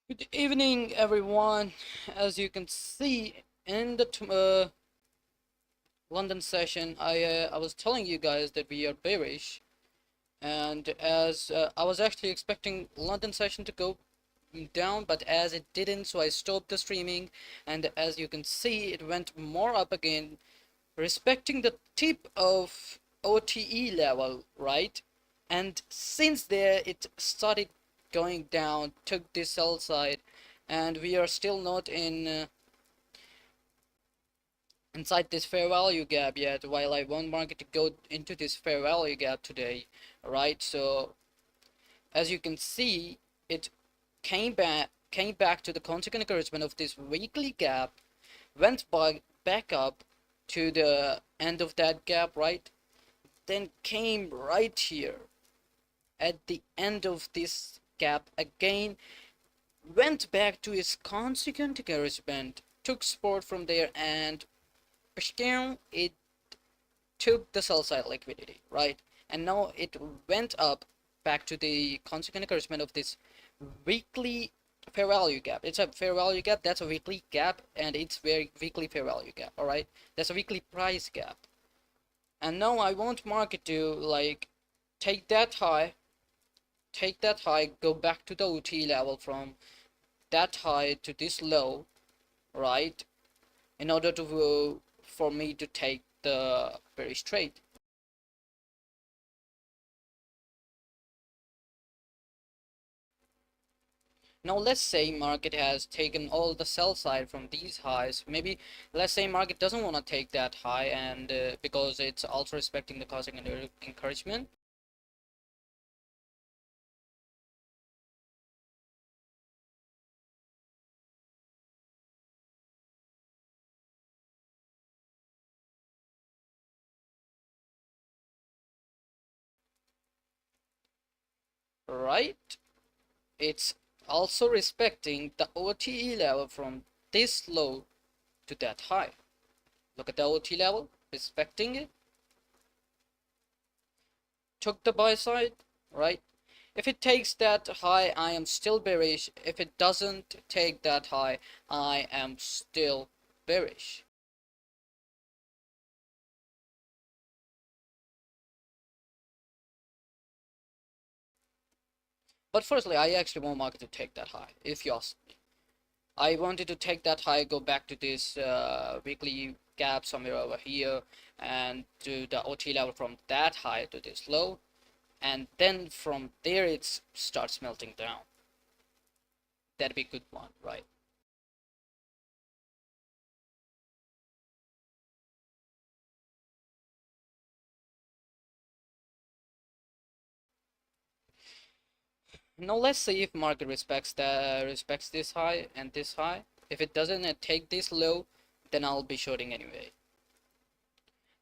Good evening, everyone. As you can see in the London session, I was telling you guys that we are bearish, and as I was actually expecting London session to go down, but as it didn't, so I stopped the streaming. And as you can see, it went more up again, respecting the tip of OTE level, right? And since there, it started going down, took this sell side, and we are still not inside this fair value gap yet, while I want market to go into this fair value gap today, right? So as you can see, it came back to the consequent encouragement of this weekly gap, went back up to the end of that gap, right? Then came right here at the end of this gap again, went back to its consequent encouragement, took support from there, and it took the sell side liquidity, right? And now it went up back to the consequent encouragement of this weekly fair value gap. It's a fair value gap, that's a weekly gap, and it's very weekly fair value gap, all right? That's a weekly price gap. And now I want market to like take that high, go back to the OT level from that high to this low, right? In order to for me to take the bearish trade. Now let's say market has taken all the sell side from these highs. Maybe let's say market doesn't want to take that high, and because it's also respecting the causing and encouragement. Right? It's also respecting the OTE level from this low to that high. Look at the OT level, respecting it, took the buy side, right? If it takes that high, I am still bearish. If it doesn't take that high, I am still bearish. But firstly, I actually want market to take that high, if you ask me. I wanted to take that high, go back to this weekly gap somewhere over here, and do the OT level from that high to this low, and then from there it starts melting down. That'd be a good one, right? Now let's see if market respects this high and this high. If it doesn't take this low, then I'll be shorting anyway.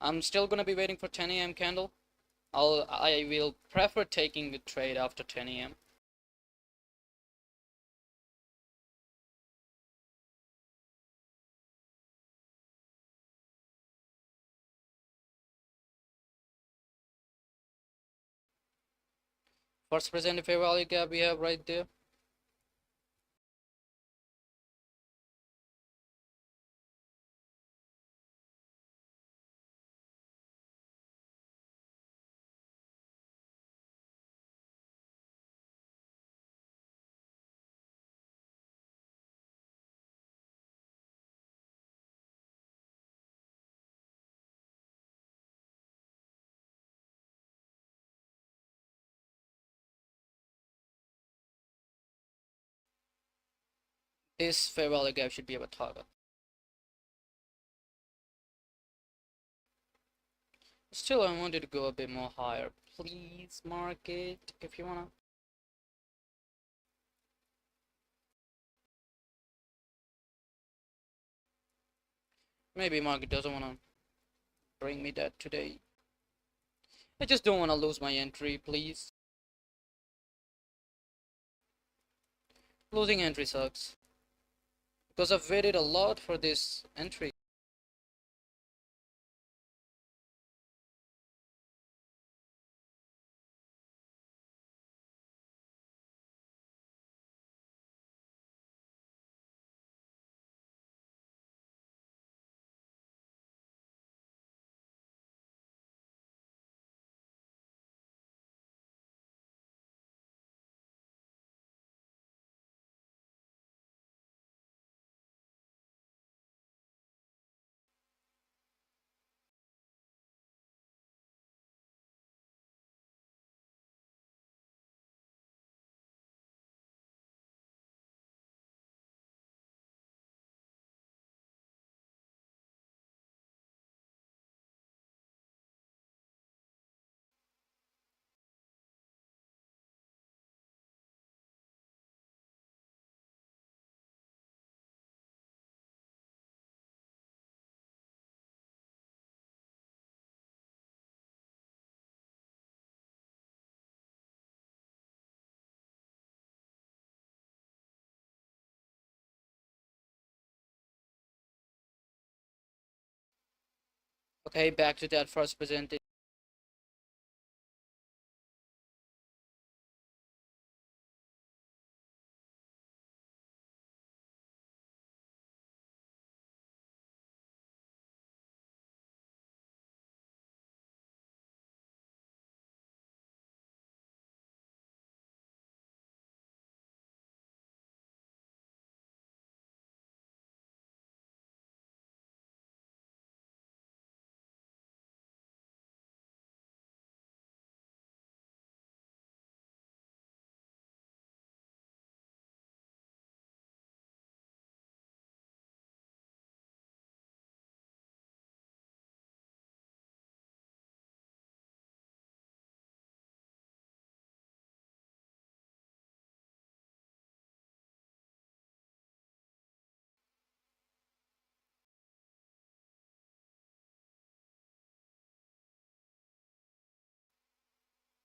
I'm still gonna be waiting for 10 a.m. candle. I will prefer taking the trade after 10 a.m. First present fair value gap we have right there. This fair value gap should be our target. Still, I wanted to go a bit more higher. Please, market, if you wanna. Maybe market doesn't wanna bring me that today. I just don't wanna lose my entry, please. Losing entry sucks. Because I've waited a lot for this entry. Okay, back to that first presentation.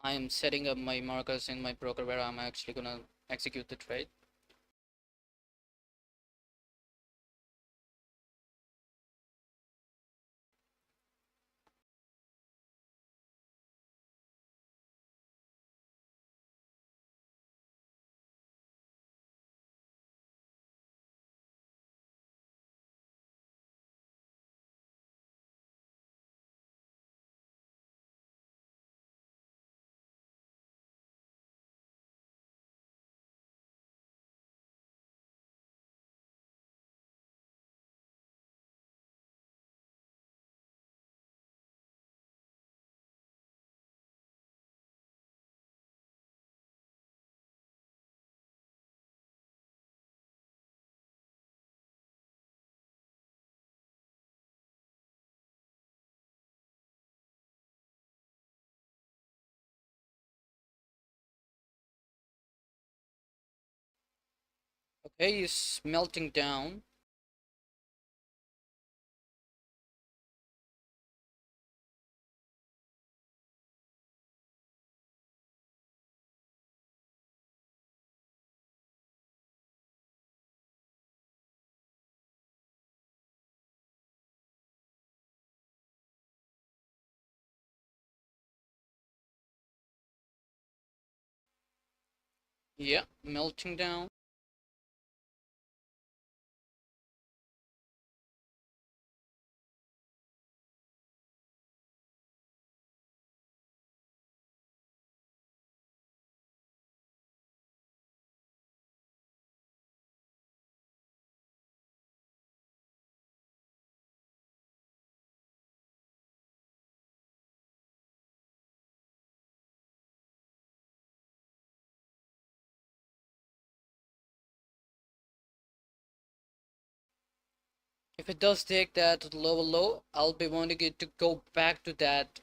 I am setting up my markers in my broker where I'm actually gonna execute the trade. Okay, it's melting down. Yeah, melting down. If it does take that lower low, I'll be wanting it to go back to that,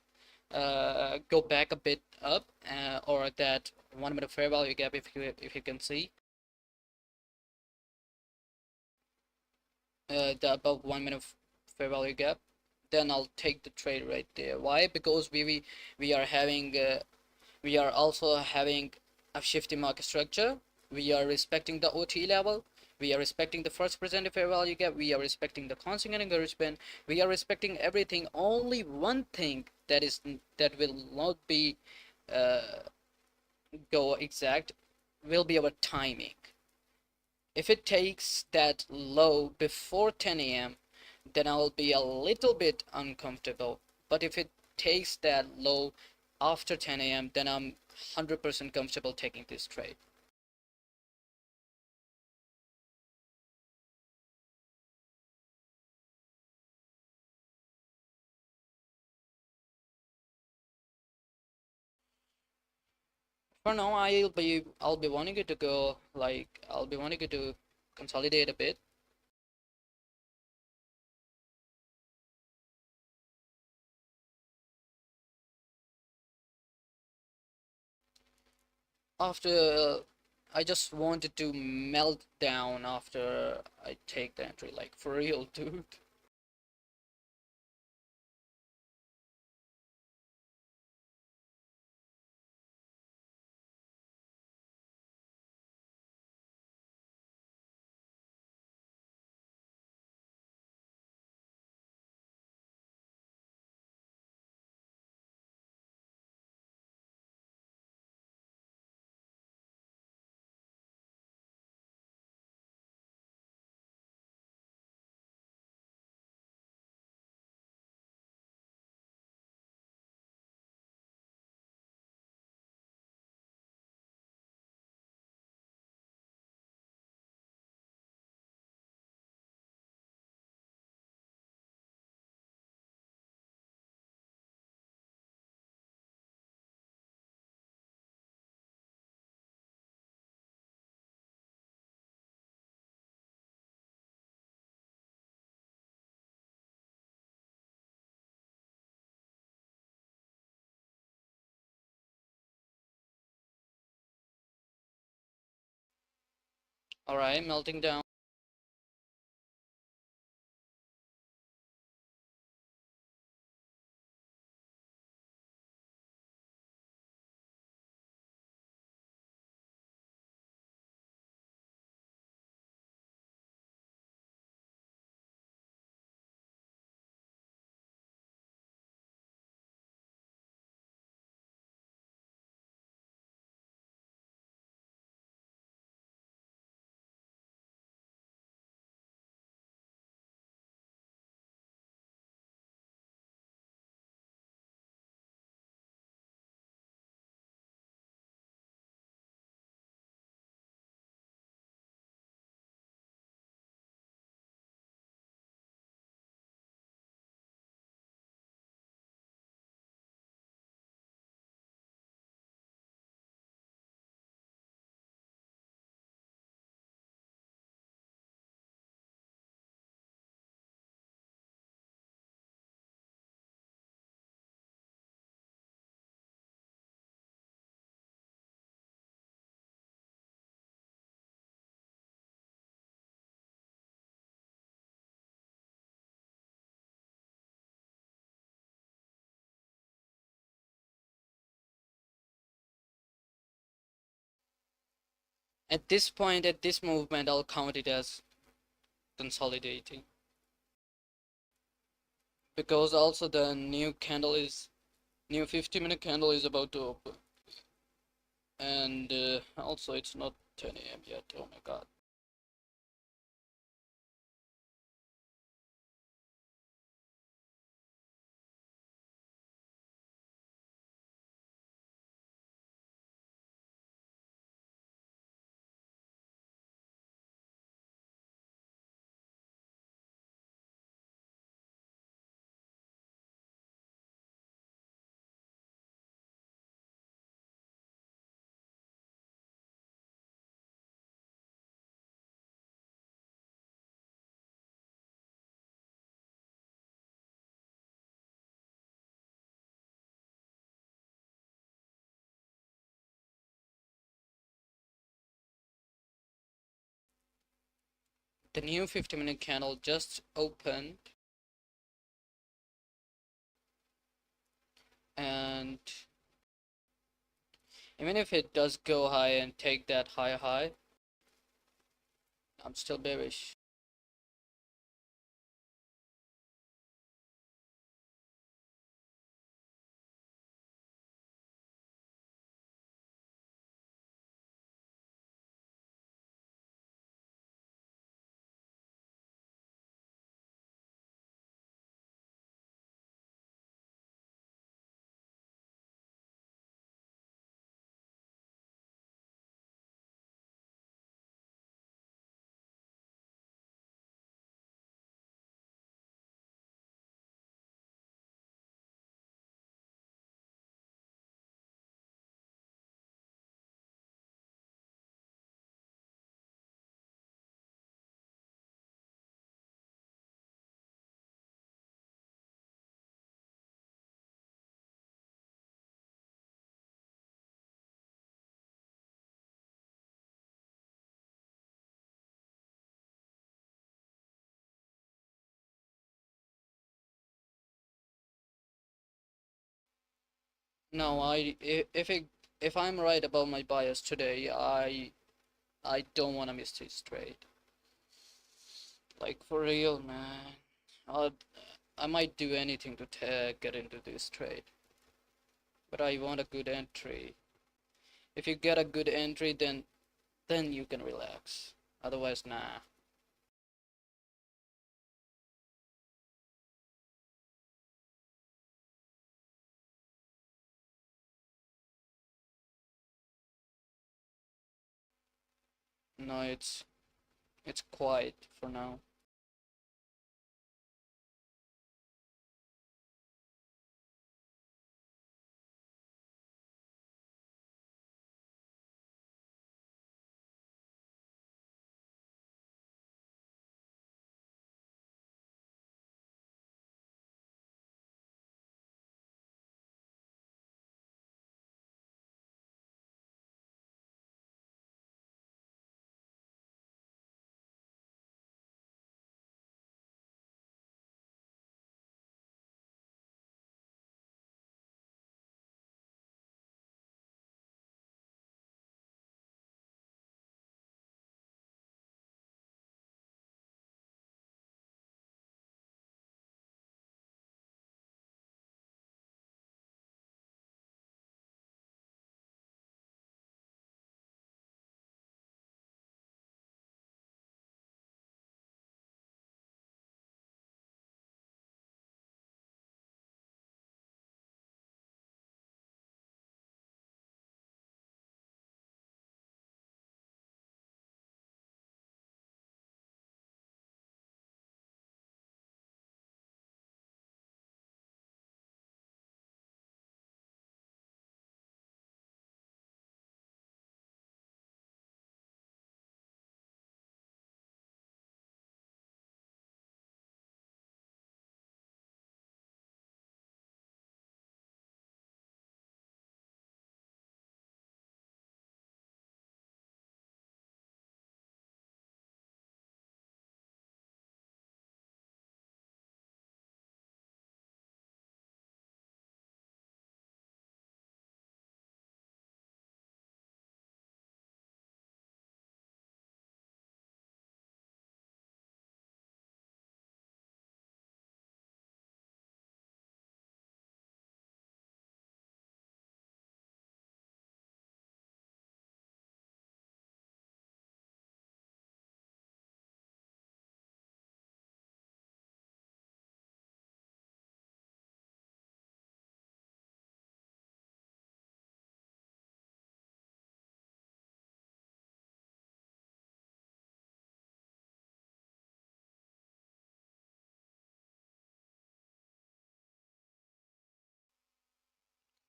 go back a bit up, or that 1 minute fair value gap if you can see, the above 1 minute fair value gap, then I'll take the trade right there. Why? Because we are having we are also having a shifty market structure. We are respecting the OT level. We are respecting the first presented fair value gap. We are respecting the constant encouragement. We are respecting everything. Only one thing that will not be uh, go exact will be our timing. If it takes that low before 10 a.m., then I'll be a little bit uncomfortable. But if it takes that low after 10 a.m., then I'm 100% comfortable taking this trade. For now, I'll be wanting it to go, like, I'll be wanting it to consolidate a bit. After I just wanted to melt down after I take the entry, like, for real, dude. All right, melting down. At this point, at this movement, I'll count it as consolidating, because also the new 50-minute candle is about to open, and also it's not 10 a.m. yet. Oh my god. The new 50-minute candle just opened, and even if it does go high and take that high, I'm still bearish. No, if I'm right about my bias today, I don't want to miss this trade. Like for real, man. I I might do anything to get into this trade, but I want a good entry. If you get a good entry, then you can relax. Otherwise, nah. No, it's quiet for now.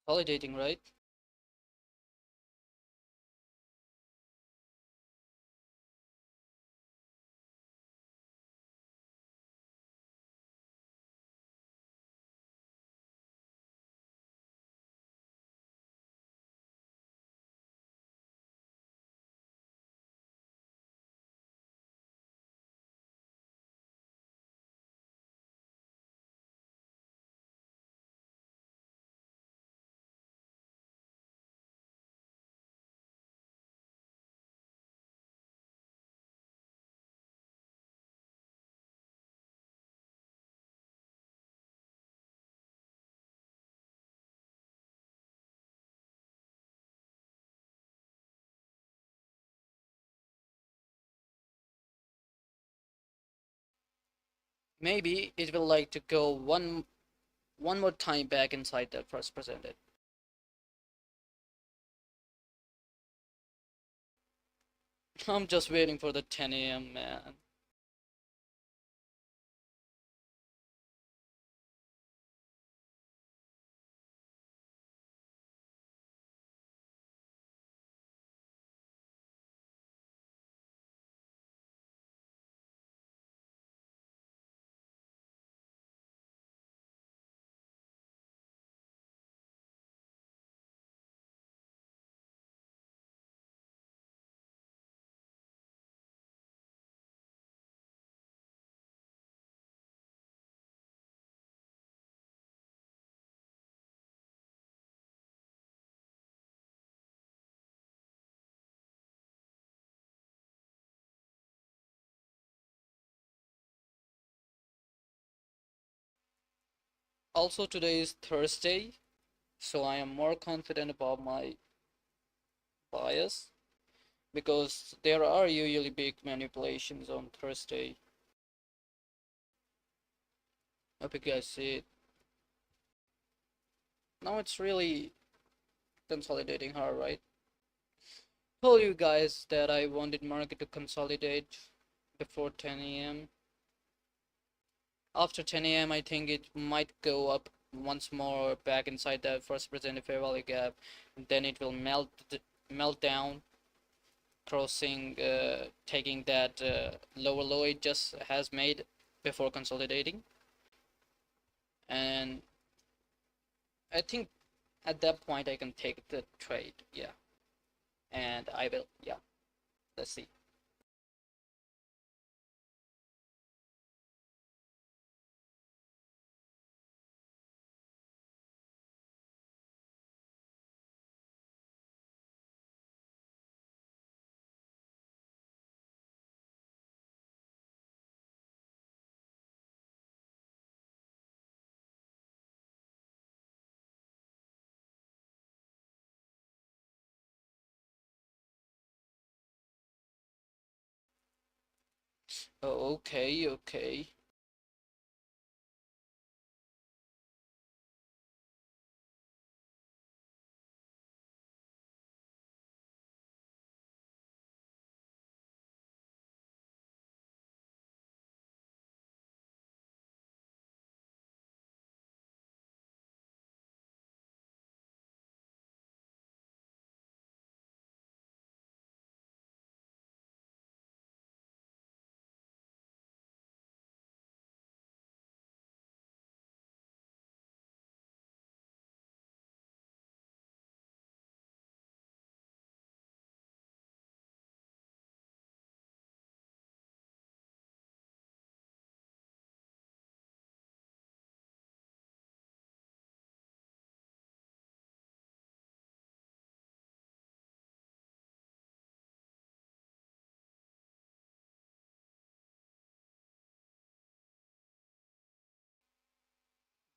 Validating, right? Maybe it will like to go one more time back inside that first presented. I'm just waiting for the 10 a.m. man. Also, today is Thursday, so I am more confident about my bias because there are usually big manipulations on Thursday. Hope you guys see it. Now it's really consolidating hard, right? Told you guys that I wanted market to consolidate before 10 a.m. After 10 a.m. I think it might go up once more back inside that first presented fair value gap, and then it will melt down, crossing, taking that lower low it just has made before consolidating, and I think at that point I can take the trade. Yeah, and I will. Yeah, let's see. Oh, okay, okay.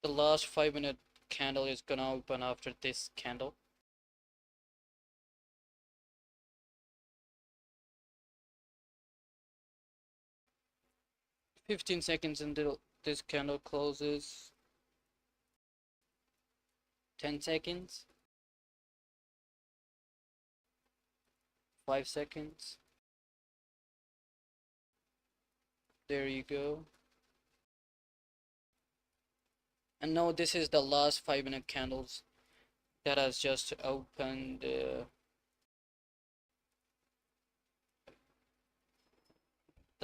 The last 5 minute candle is gonna open after this candle. 15 seconds until this candle closes. 10 seconds. 5 seconds. There you go. And now this is the last 5 minute candles that has just opened. The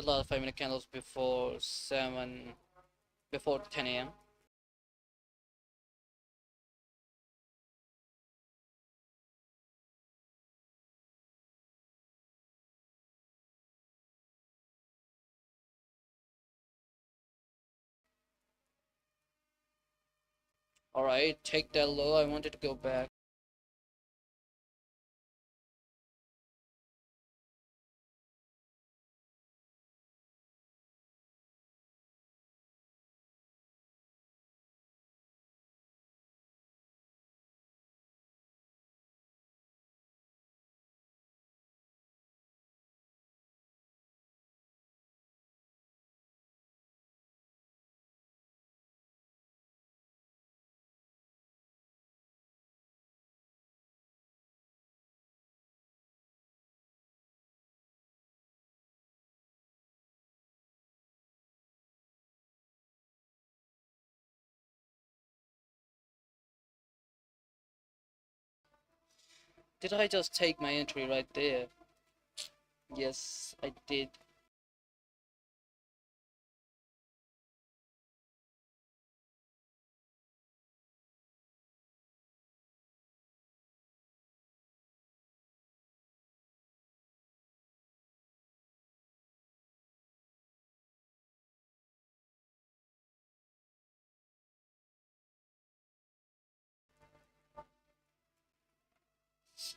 last 5 minute candles before 10 a.m. Alright, take that low. I wanted to go back. Did I just take my entry right there? Yes, I did.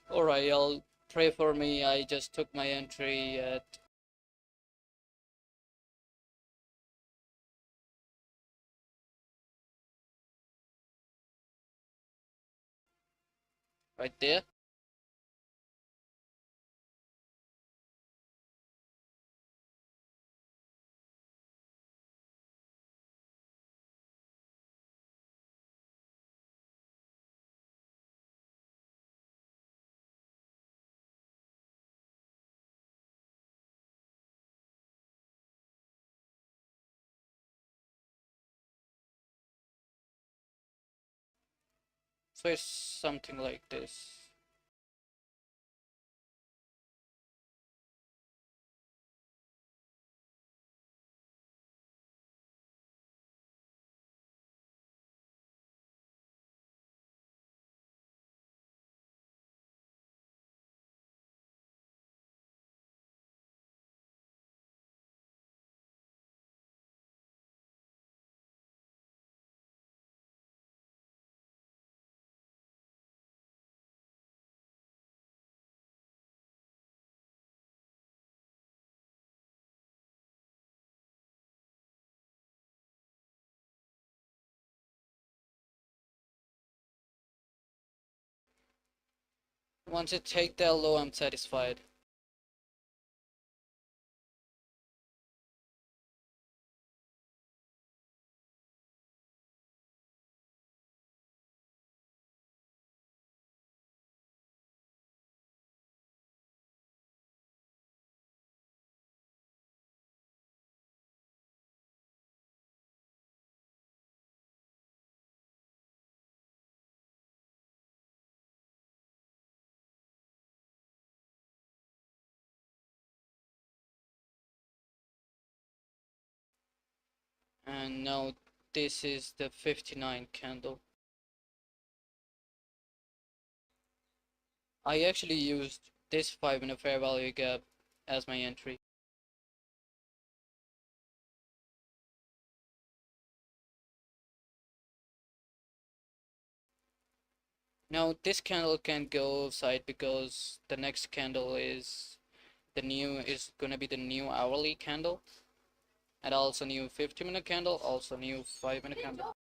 Alright, y'all pray for me. I just took my entry at right there. So it's something like this. Once I take that low, I'm satisfied. And now this is the 59 candle. I actually used this 5 minute fair value gap as my entry. Now this candle can go side because the next candle is gonna be the new hourly candle, and also new 50 minute candle, also new 5 minute candle.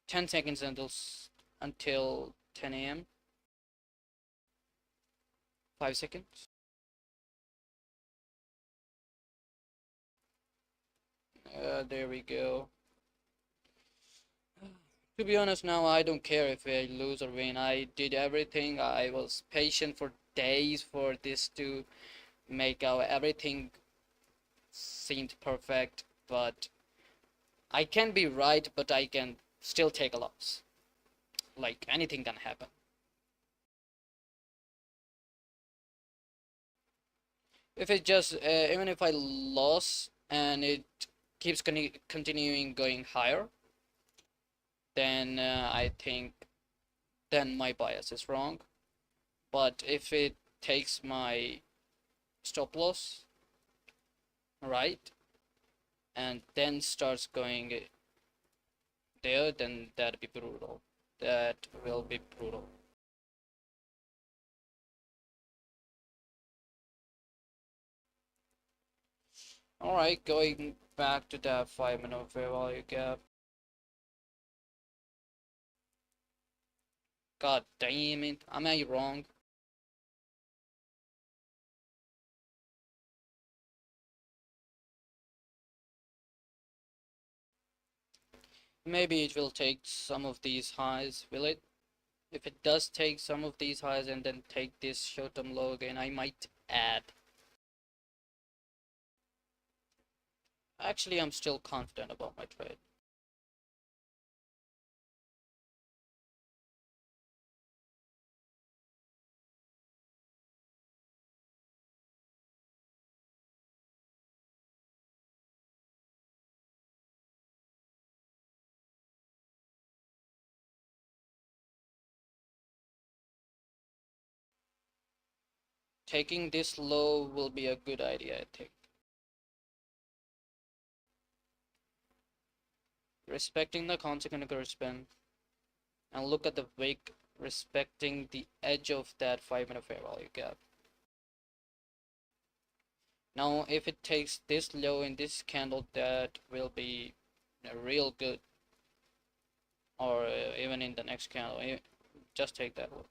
10 seconds until 10 a.m. 5 seconds. There we go. To be honest, now I don't care if I lose or win. I did everything. I was patient for days for this to make out. Everything seemed perfect, but I can be right, but I can still take a loss. Like anything can happen. If it just even if I lose and it keeps continuing going higher, then I think then my bias is wrong. But if it takes my stop loss, right, and then starts going there, then that'd be brutal. That will be brutal. Alright, going back to that 5 minute fair value gap. God damn it, am I wrong? Maybe it will take some of these highs, will it? If it does take some of these highs and then take this short-term low again, I might add. Actually, I'm still confident about my trade. Taking this low will be a good idea, I think. Respecting the consequent spin and look at the wick respecting the edge of that 5 minute fair value gap. Now, if it takes this low in this candle, that will be real good, or even in the next candle, just take that look.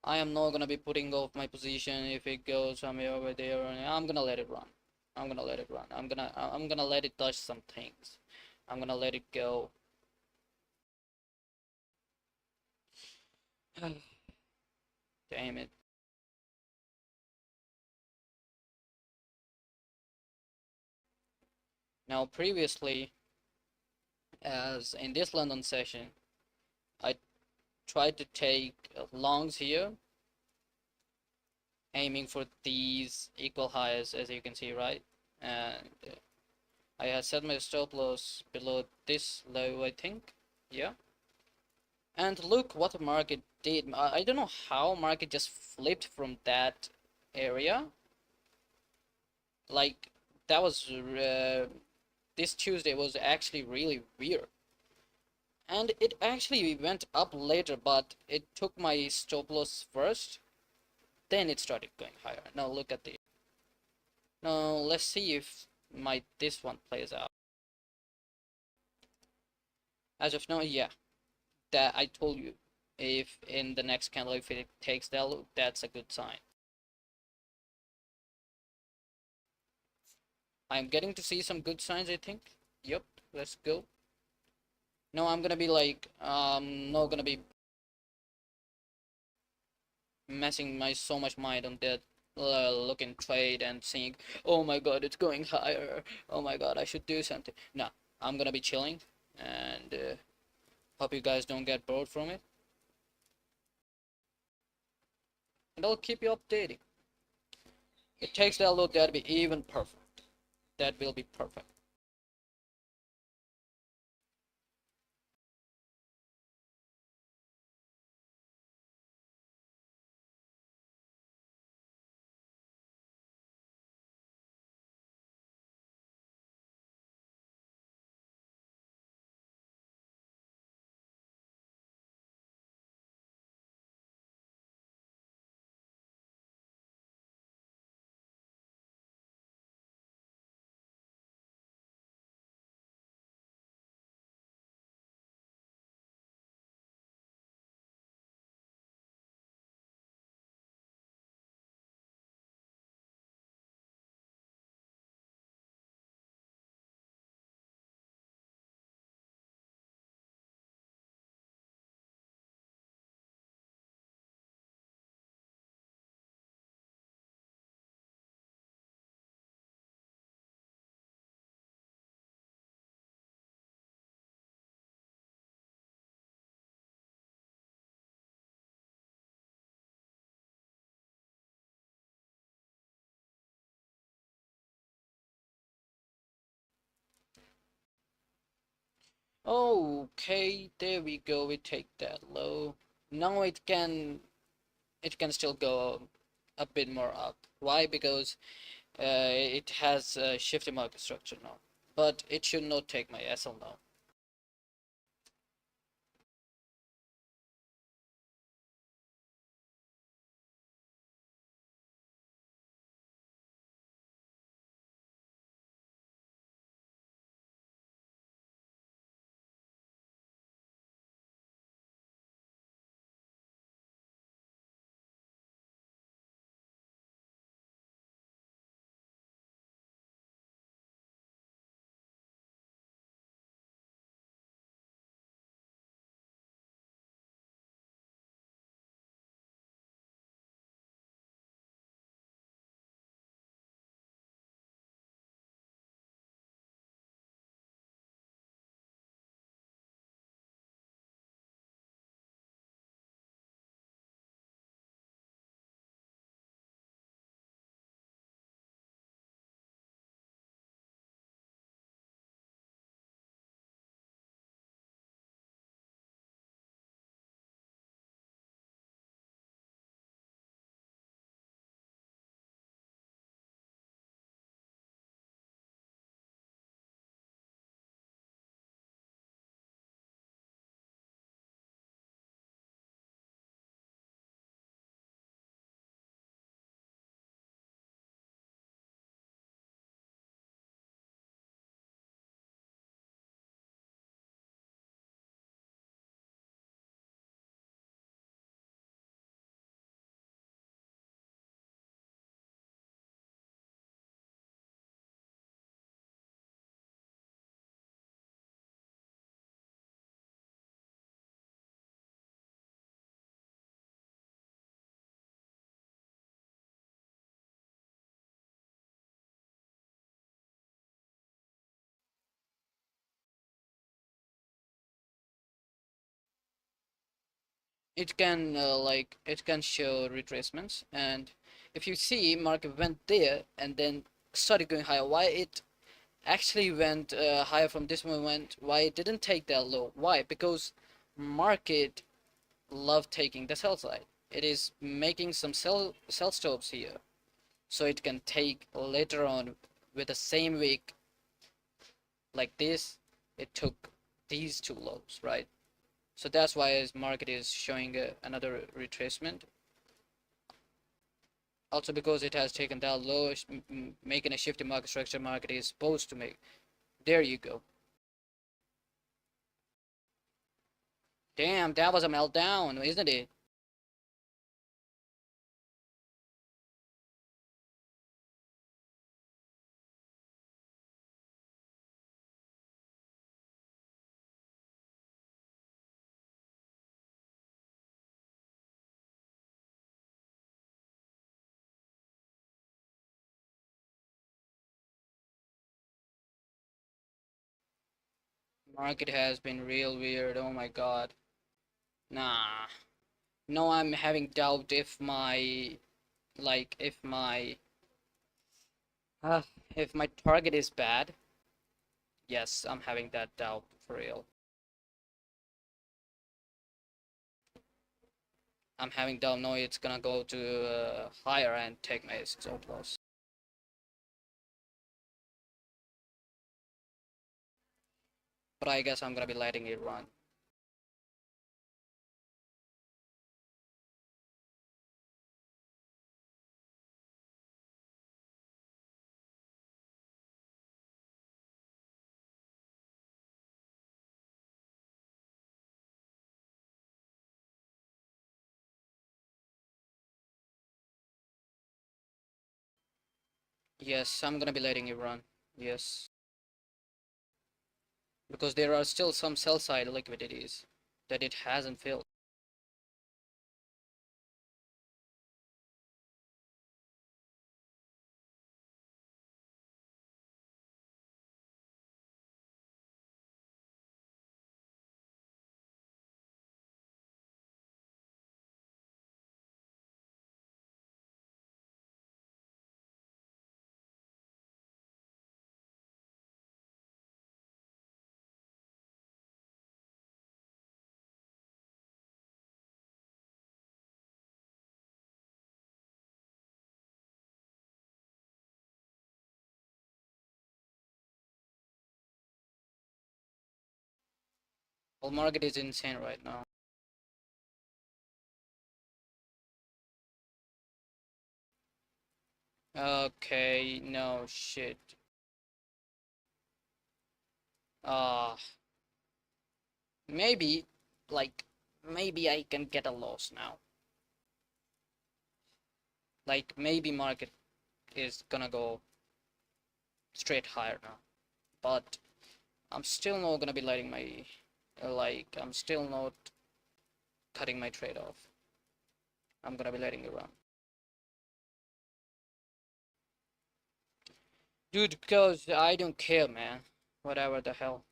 I am not gonna be putting off my position if it goes somewhere over there, and I'm gonna let it run. I'm gonna let it run. I'm gonna let it touch some things. I'm gonna let it go. Damn it. Now previously, as in this London session, I tried to take longs here, aiming for these equal highs as you can see, right? And I had set my stop loss below this low, I think. Yeah. And look what the market did. I don't know how market just flipped from that area. Like that was this Tuesday was actually really weird. And it actually went up later, but it took my stop loss first. Then it started going higher. Now look at the. Now let's see if my this one plays out. As of now, yeah, that I told you. If in the next candle, if it takes that look, that's a good sign. I'm getting to see some good signs, I think. Yep, let's go. No, I'm gonna be like, not gonna be messing my so much mind on that looking trade and seeing, oh my god, it's going higher. Oh my god, I should do something. No, I'm gonna be chilling and hope you guys don't get bored from it. And I'll keep you updating. It takes that look, that'll be even perfect. That will be perfect. Okay, there we go. We take that low. Now it can still go a bit more up. Why? Because it has a shifted market structure now. But it should not take my SL now. It can show retracements, and if you see market went there and then started going higher, why it actually went higher from this moment, why it didn't take that low? Why? Because market love taking the sell side. It is making some sell stops here, so it can take later on with the same wick like this. It took these two lows, right? So that's why his market is showing another retracement. Also because it has taken that low, making a shift in market structure market is supposed to make. There you go. Damn, that was a meltdown, isn't it? Market has been real weird. Oh my god. Nah. No, I'm having doubt if my like uh, if my target is bad. Yes, I'm having that doubt for real. I'm having doubt. No, it's gonna go to higher and take my stop loss. But I guess I'm gonna be letting it run. Yes, I'm gonna be letting it run. Yes, because there are still some sell side liquidities that it hasn't filled. Well, market is insane right now. Okay, no shit. Uh, maybe, like, maybe I can get a loss now. Like, maybe market is gonna go straight higher now. But I'm still not gonna be letting my, I'm still not cutting my trade off. I'm gonna be letting it run. Dude, because I don't care, man. Whatever the hell.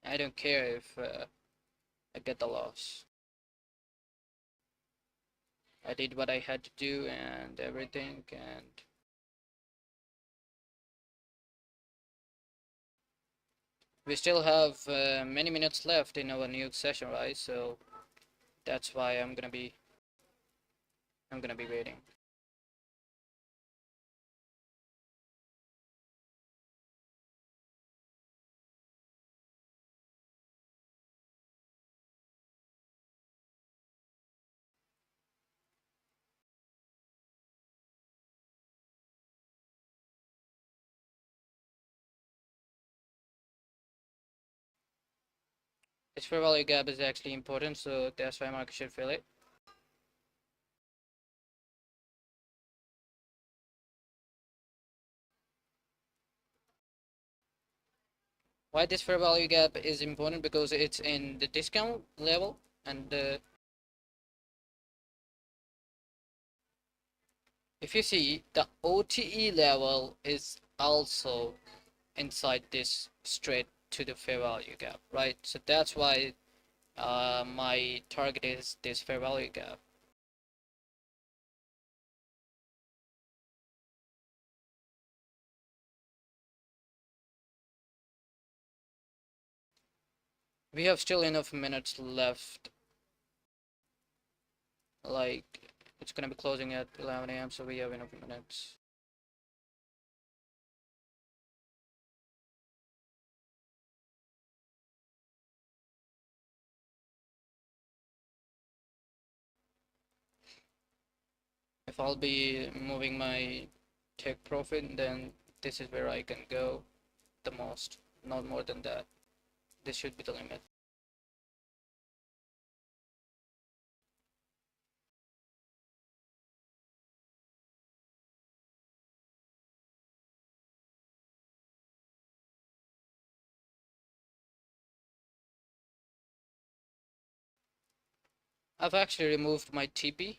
I don't care if I get the loss. I did what I had to do and everything, and we still have many minutes left in our new session, right? So that's why I'm gonna be waiting. This fair value gap is actually important, so that's why market should fill it. Why this fair value gap is important? Because it's in the discount level, and if you see, the OTE level is also inside this straight to the fair value gap, right? So that's why my target is this fair value gap. We have still enough minutes left. Like, it's gonna be closing at 11 a.m., so we have enough minutes. If I'll be moving my take profit, then this is where I can go the most, not more than that. This should be the limit. I've actually removed my TP.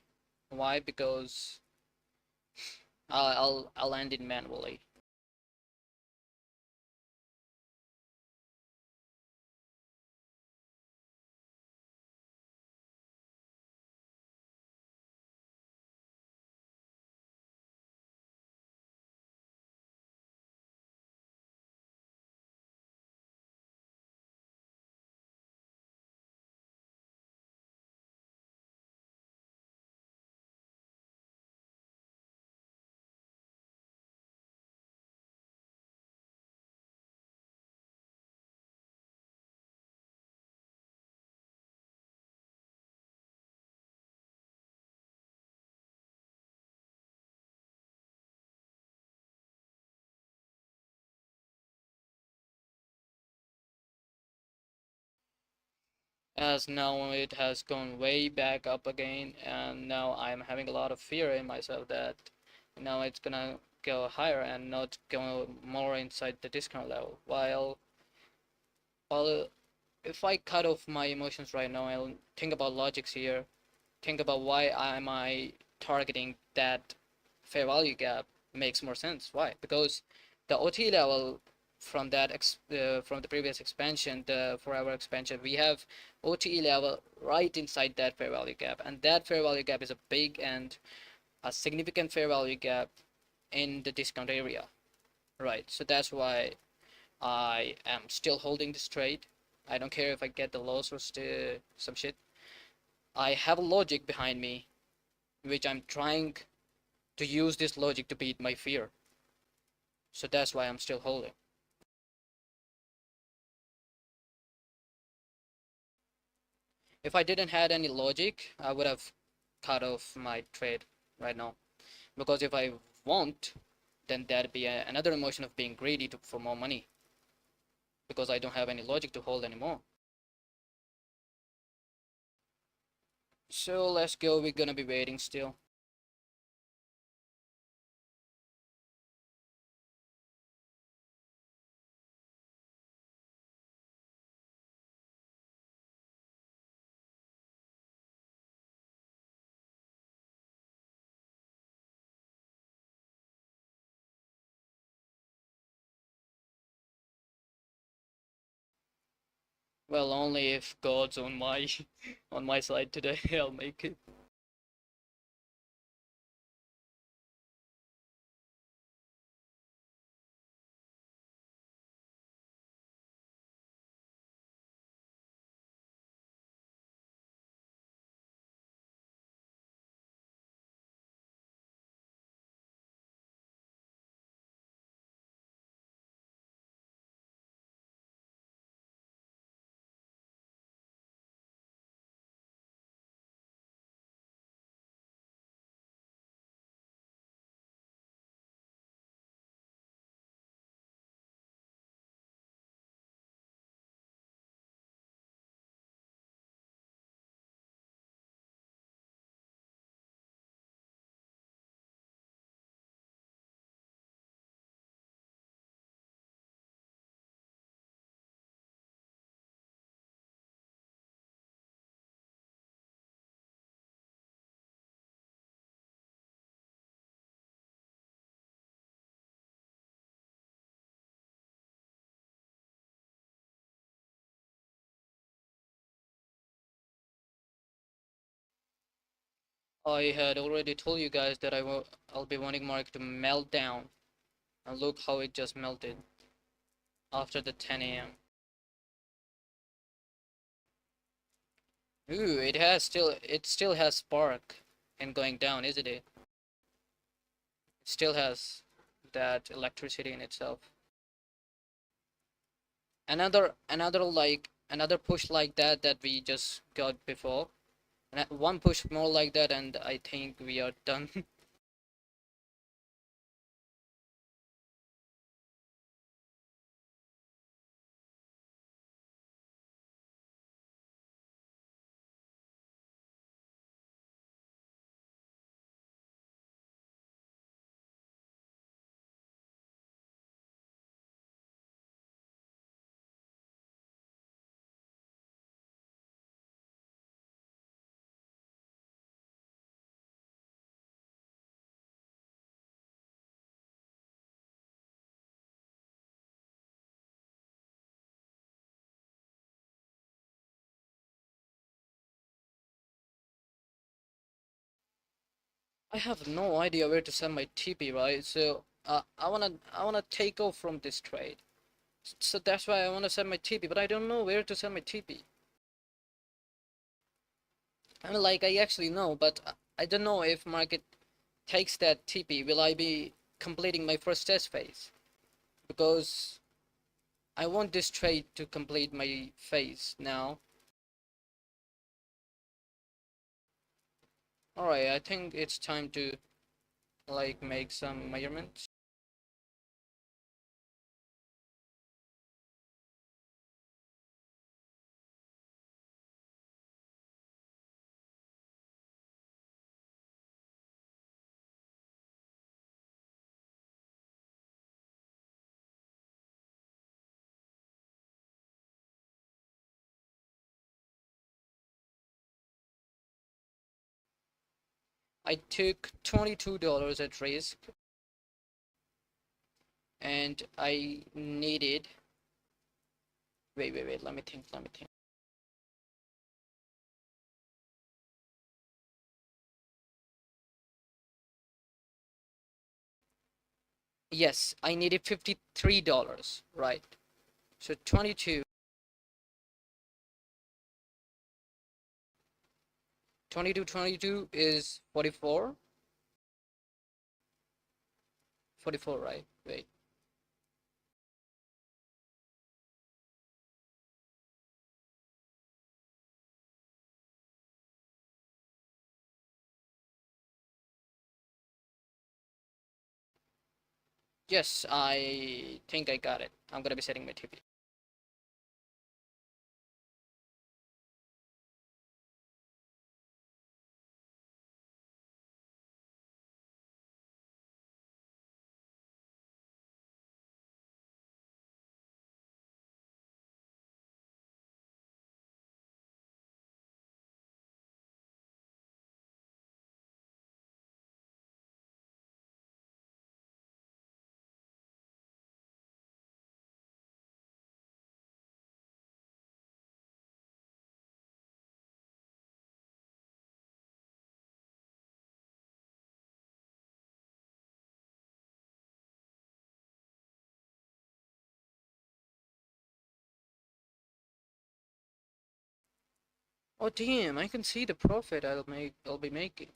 Why? Because I'll end it manually. As now it has gone way back up again, and now I'm having a lot of fear in myself that now it's gonna go higher and not go more inside the discount level. While if I cut off my emotions right now, I'll think about logics here, think about why am I targeting that fair value gap makes more sense. Why? Because the OT level from from the previous expansion, the forever expansion, we have OTE level right inside that fair value gap, and that fair value gap is a big and a significant fair value gap in the discount area, right? So that's why I am still holding this trade. I don't care if I get the loss or some shit. I have a logic behind me, which I'm trying to use this logic to beat my fear. So that's why I'm still holding. If I didn't had any logic, I would have cut off my trade right now. Because if I won't, then that'd be another emotion of being greedy for more money. Because I don't have any logic to hold anymore. So let's go. We're gonna be waiting still. Well, only if God's on my on my side today, I'll make it. I had already told you guys that I'll be wanting market to melt down, and look how it just melted after the 10 a.m. Ooh, it still has spark and going down, isn't it? It still has that electricity in itself. Another push like that we just got before. And one push more like that, and I think we are done. I have no idea where to send my TP, right? So I wanna take off from this trade. So that's why I wanna send my TP, but I don't know where to send my TP. I mean, like, I actually know, but I don't know if market takes that TP. Will I be completing my first test phase? Because I want this trade to complete my phase now. Alright, I think it's time to like make some measurements. I took $22 at risk, and I needed, wait, let me think. Yes, I needed $53, right? So 22 is 44, 44, right? Wait. Yes, I think I got it. I'm gonna be setting my TV. Oh damn, I can see the profit I'll be making.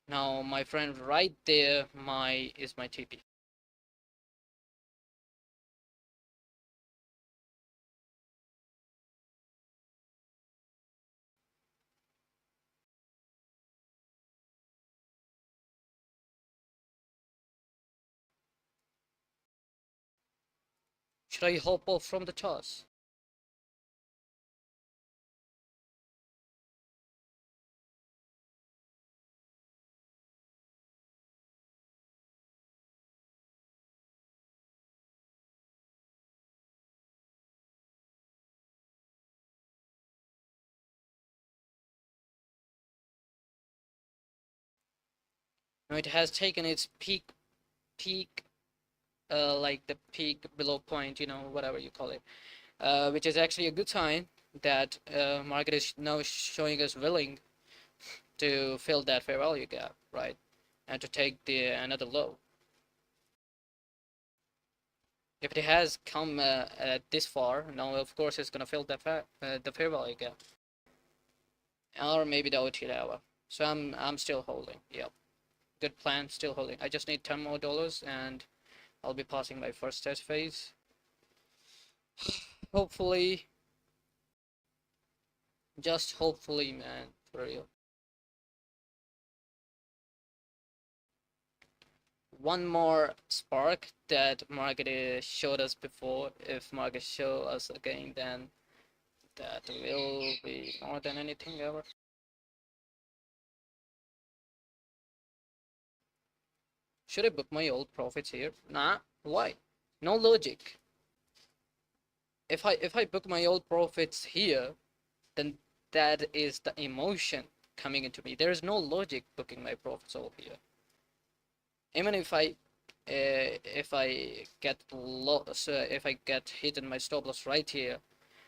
Now my friend right there my is my TP. Should I hop off from the toss? No, it has taken its peak like the peak below point, whatever you call it, which is actually a good sign that market is now showing us willing to fill that fair value gap, right? And to take the another low. If it has come this far, now of course it's gonna fill the fair value gap, or maybe the OT level. So I'm still holding. Yep, good plan, still holding. I just need $10 more, and I'll be passing my first test phase. Hopefully, just hopefully, man, for real. One more spark that market showed us before. If market show us again, then that will be more than anything ever. Should I book my old profits here? Nah, why? No logic. If I book my old profits here, then that is the emotion coming into me. There is no logic booking my profits over here. Even if I get lost, if I get hit in my stop loss right here,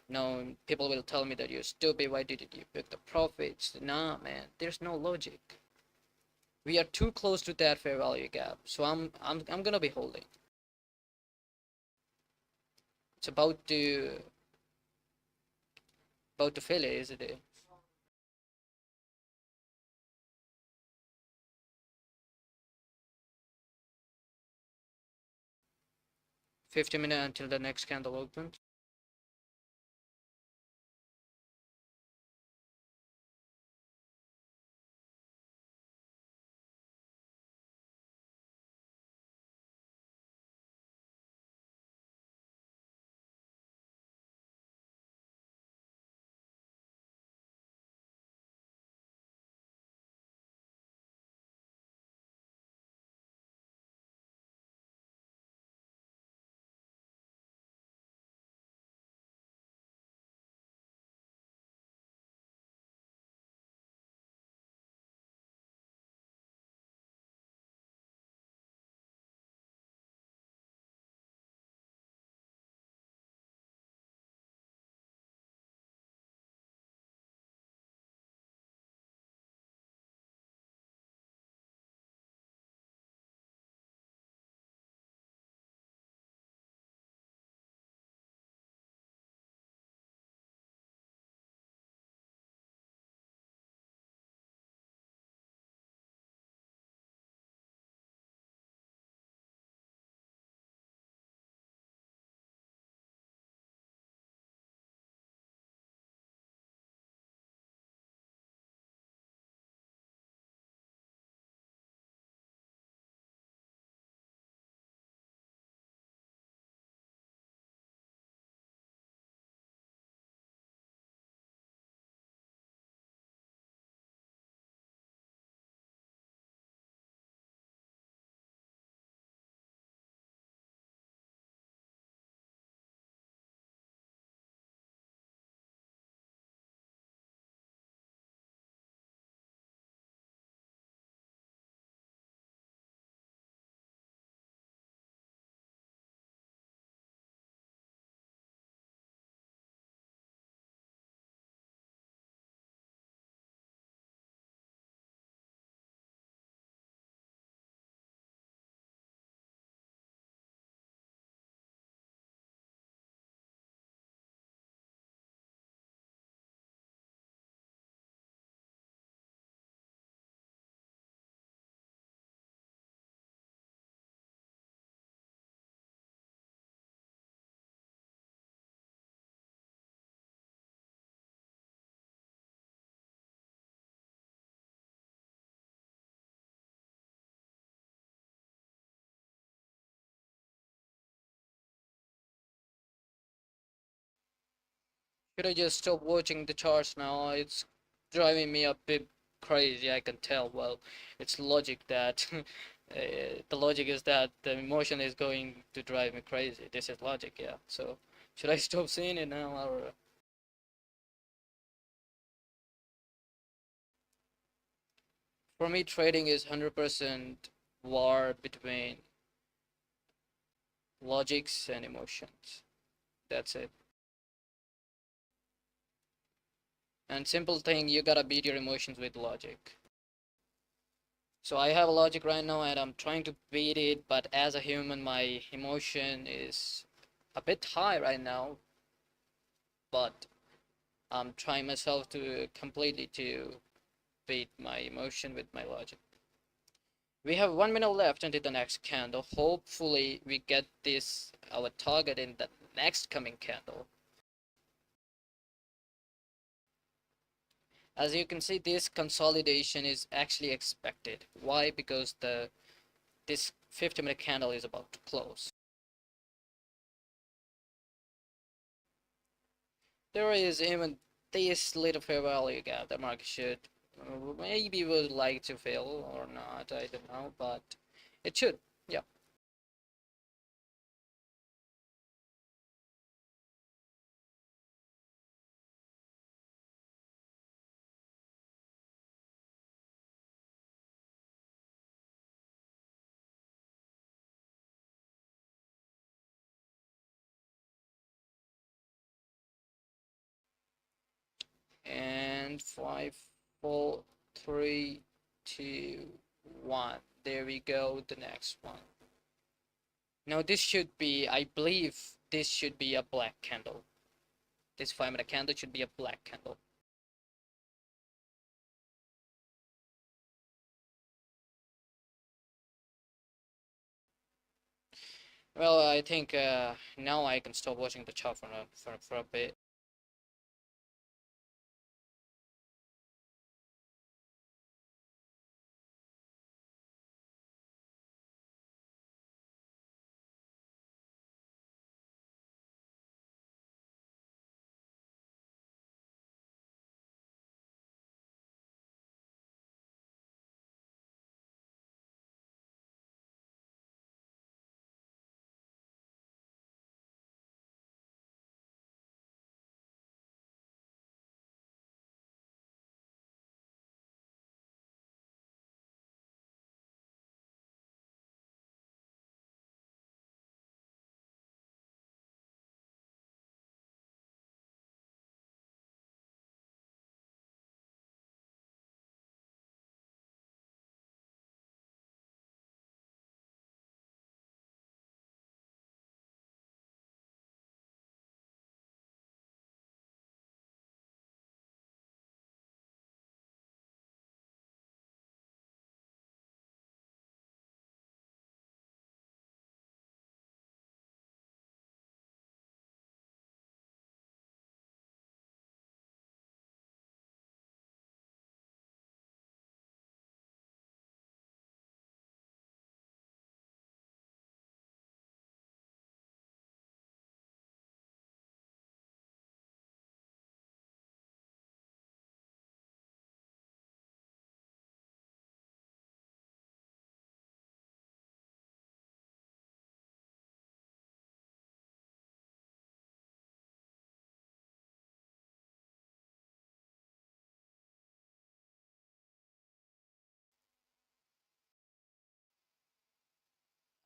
no, people will tell me that you're stupid. Why didn't you book the profits? Nah, man, there's no logic. We are too close to that fair value gap, so I'm gonna be holding. It's about to fail, isn't it? 50 minutes until the next candle opens. Should I just stop watching the charts now? It's driving me a bit crazy, I can tell. Well, it's logic that the logic is that the emotion is going to drive me crazy. This is logic, yeah. So, should I stop seeing it now or? For me, trading is 100% war between logics and emotions. That's it. And simple thing, you gotta beat your emotions with logic. So I have a logic right now and I'm trying to beat it, but as a human, my emotion is a bit high right now, but I'm trying myself to completely to beat my emotion with my logic. We have 1 minute left until the next candle. Hopefully we get this our target in the next coming candle. As you can see, this consolidation is actually expected. Why? Because the this 50-minute candle is about to close. There is even this little fair value gap the market should maybe would like to fill or not, I don't know, but it should, yeah. And 5, 4, 3, 2, 1. There we go, the next one. Now this should be, I believe this should be a black candle. This 5 minute candle should be a black candle. Well, I think now I can stop watching the chart for a bit.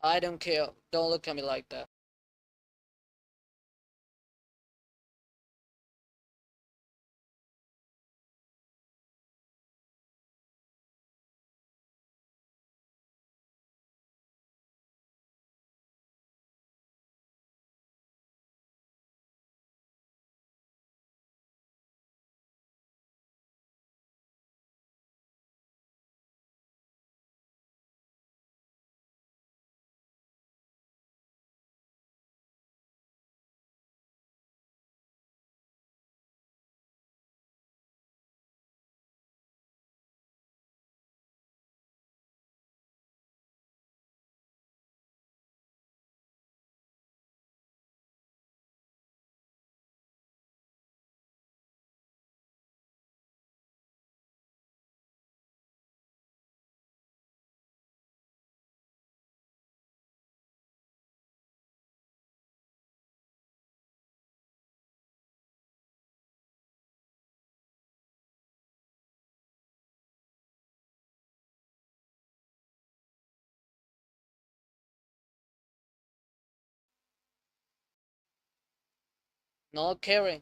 I don't care. Don't look at me like that. not caring.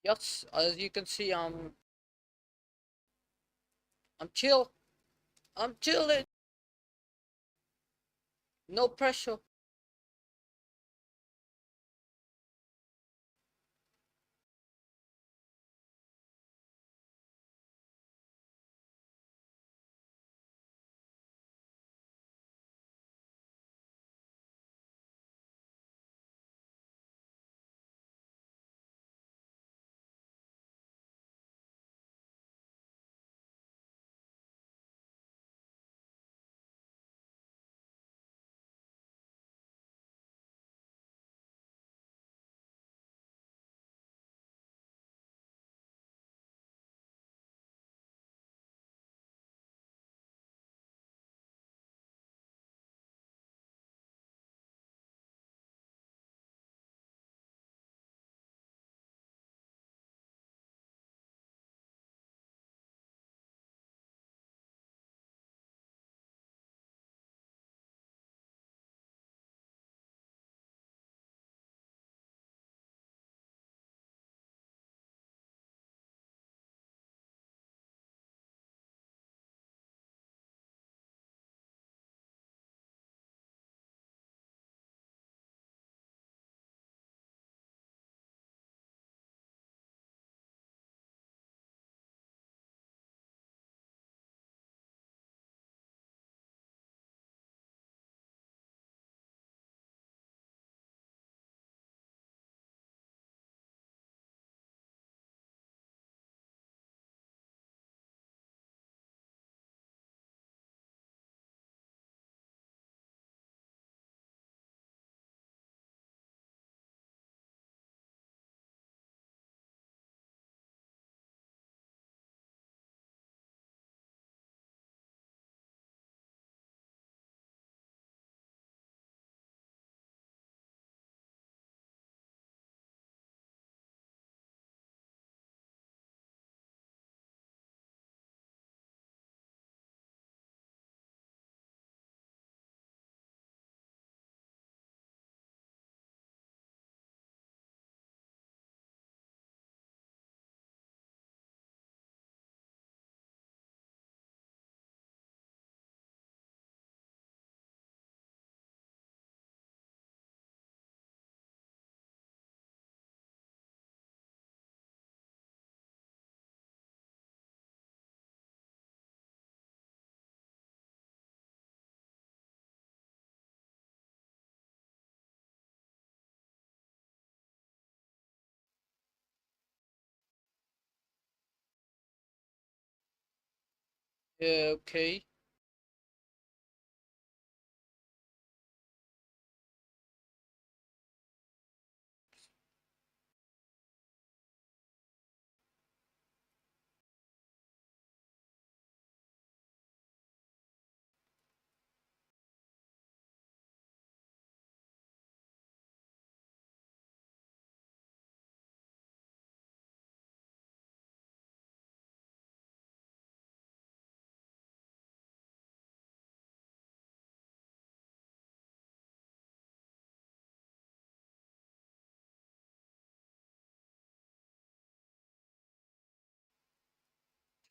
Yes, as you can see, I'm chill. I'm chilling. No pressure. Yeah, okay.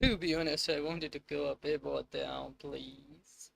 To be honest, I wanted to go a bit more down, please.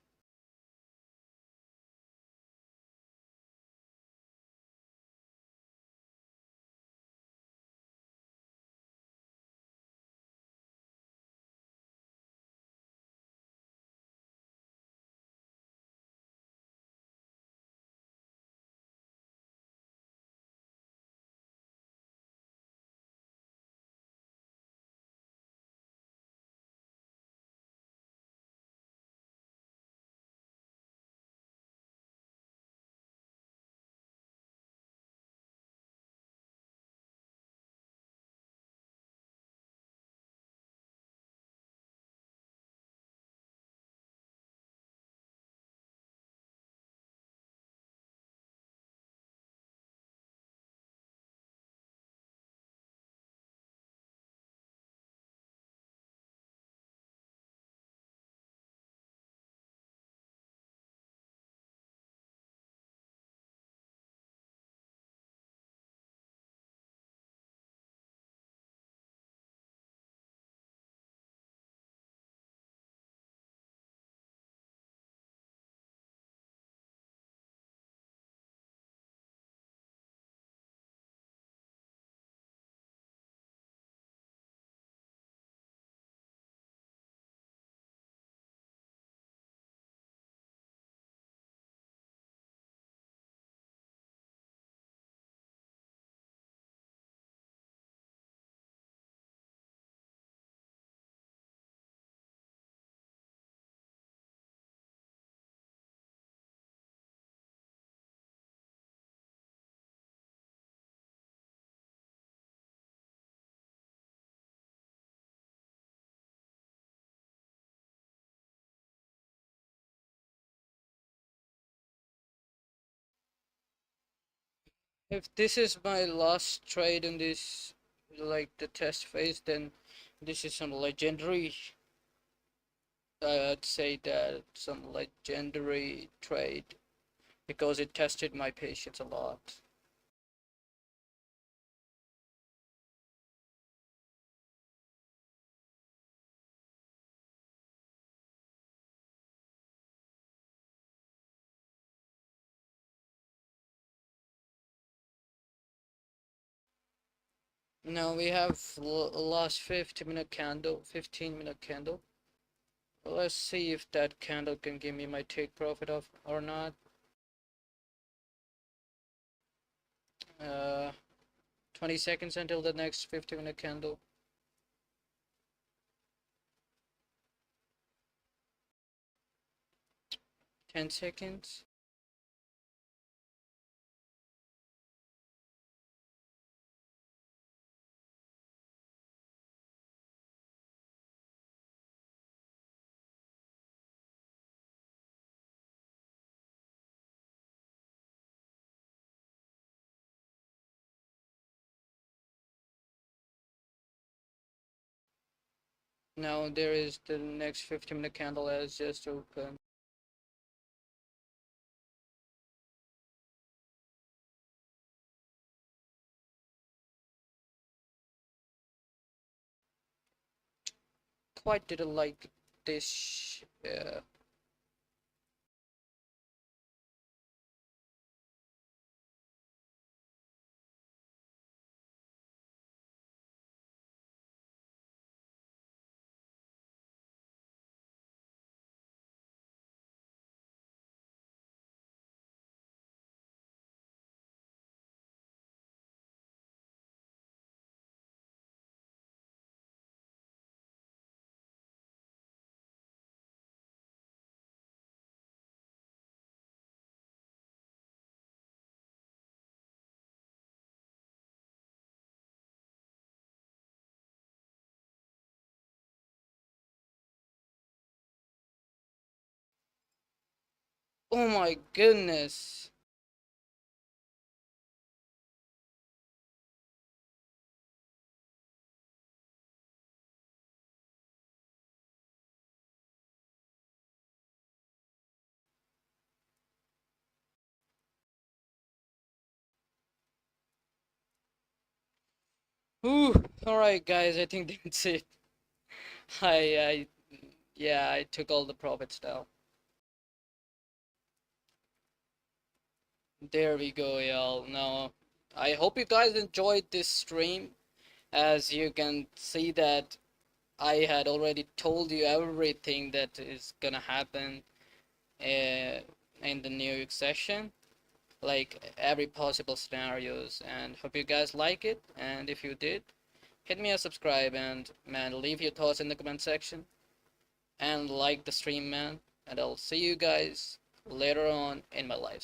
If this is my last trade in this, like the test phase, then this is some legendary. I'd say that some legendary trade because it tested my patience a lot. Now we have last 50-minute candle, 15-minute candle. Let's see if that candle can give me my take profit of or not. 20 seconds until the next 50-minute candle. 10 seconds. Now there is the next 50-minute candle has just opened. Quite didn't like this. Oh my goodness. Whew. Alright guys, I think that's it. I yeah, I took all the profits now. There we go, y'all. Now, I hope you guys enjoyed this stream. As you can see that I had already told you everything that is gonna happen in the New York session, like every possible scenarios. And hope you guys like it. And if you did, hit me a subscribe and man, leave your thoughts in the comment section and like the stream, man. And I'll see you guys later on in my life.